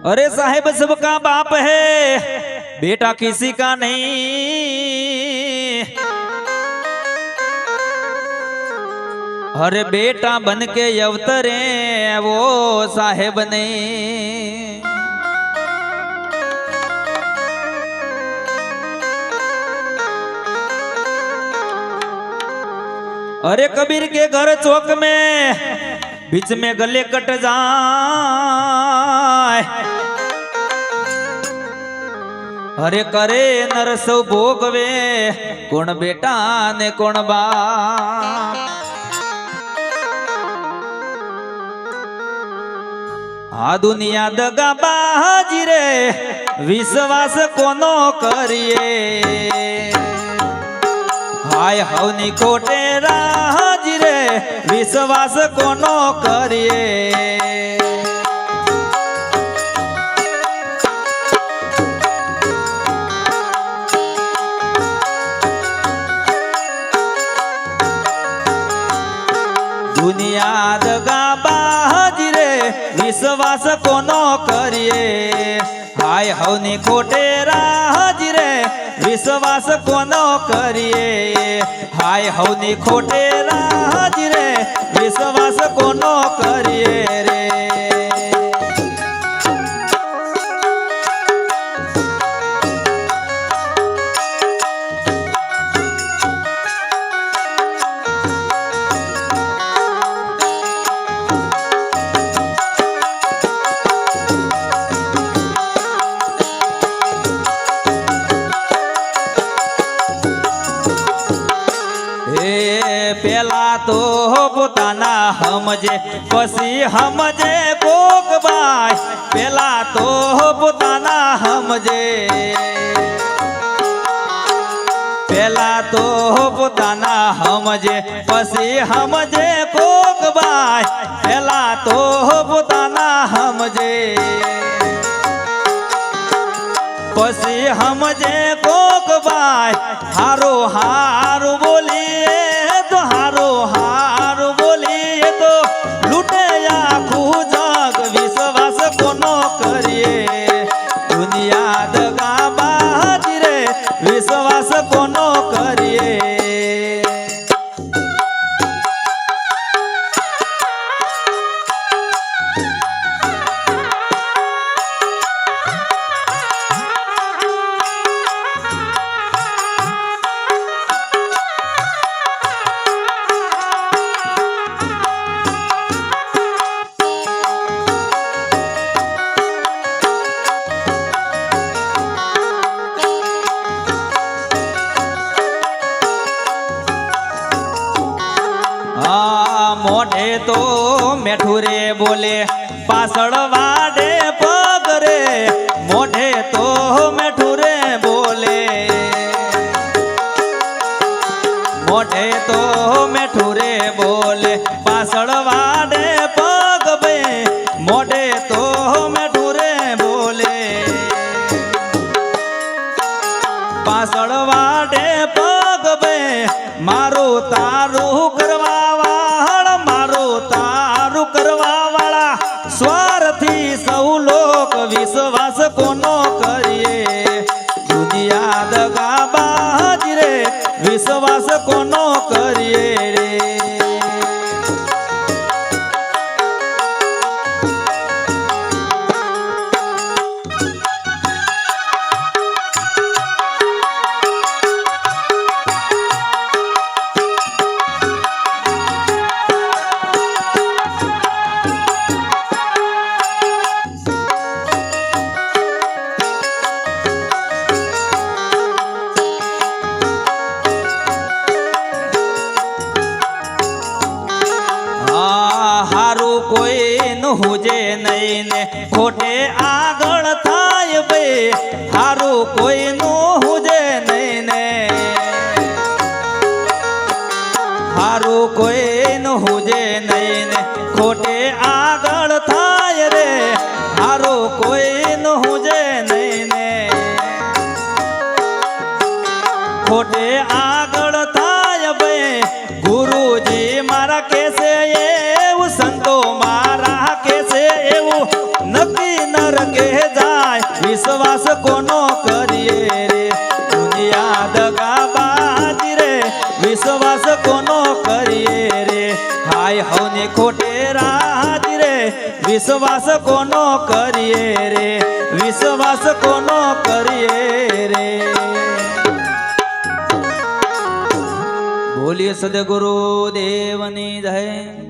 अरे साहेब सबका बाप है, बेटा किसी का नहीं। अरे बेटा बन के अवतरे वो साहेब नहीं। अरे कबीर के घर चौक में बीच में गले कट जाए। अरे करे नर सौ भोगवे, कौन बेटा ने कौन बाप। आ दुनिया दगा बाजी रे, विश्वास कोनो करिए। हाय हवनी खोटे राजी रे, विश्वास कोनो करिए। दुनिया दगा बाजी रे, विश्वास कोनो करिए। हाय हवनी खोटे राजी रे, विश्वास कोनो करिए। हाय हवनी खोटे राजी रे, विश्वास कोनो करिए रे। पेला तो पोताना हमजे पसी हमजे कोक बाय। पेला तो पोताना हमजे, पेला तो पोताना हमजे पसी हमजे कोक बाय। पेला तो पोताना हमजे पसी हमजे कोक बाय। हारो हारो बोलिए तो हारो हारो बोलिए तो लूटे आखू जग, विश्वास कोनो करिए। दुनिया दगा बाजी रे, विश्वास कोनो करिए। मोढ़े तो मेठुरे बोले पासड़ वाडे पग रे। मोढ़े तो मेठुरे बोले, मोढ़े तो मेठुरे बोले पासड़ वाडे पग बे। मोढ़े तो मेठुरे बोले पासड़ वाडे पग बे। मारो तारू करवा स्वार्थी सौ लोक, विश्वास कोनो करिए। दुनिया दगा बाजी रे, विश्वास कोनो करिए रे। कोई न हुजे नहीं ने खोटे आगळ थाय बे। हारू कोई न हुजे नहीं ने, हारू कोई न हुजे नहीं ने खोटे आगळ थाय रे। हारू कोई न हुजे नहीं ने खोटे आगळ थाय बे। गुरुजी मारा कैसे ये संतो मारा कैसे एवं नक्की नर નરકે જાય વિશ્વાસ કોનો કરીએ રે દુનિયા દગાબાજ રે વિશ્વાસ કોનો કરીએ રે હાય હવને ખોટે રાજ રે વિશ્વાસ કોનો કરીએ રે વિશ્વાસ કોનો કરીએ રે બોલીએ સદગુરુ દેવની જય।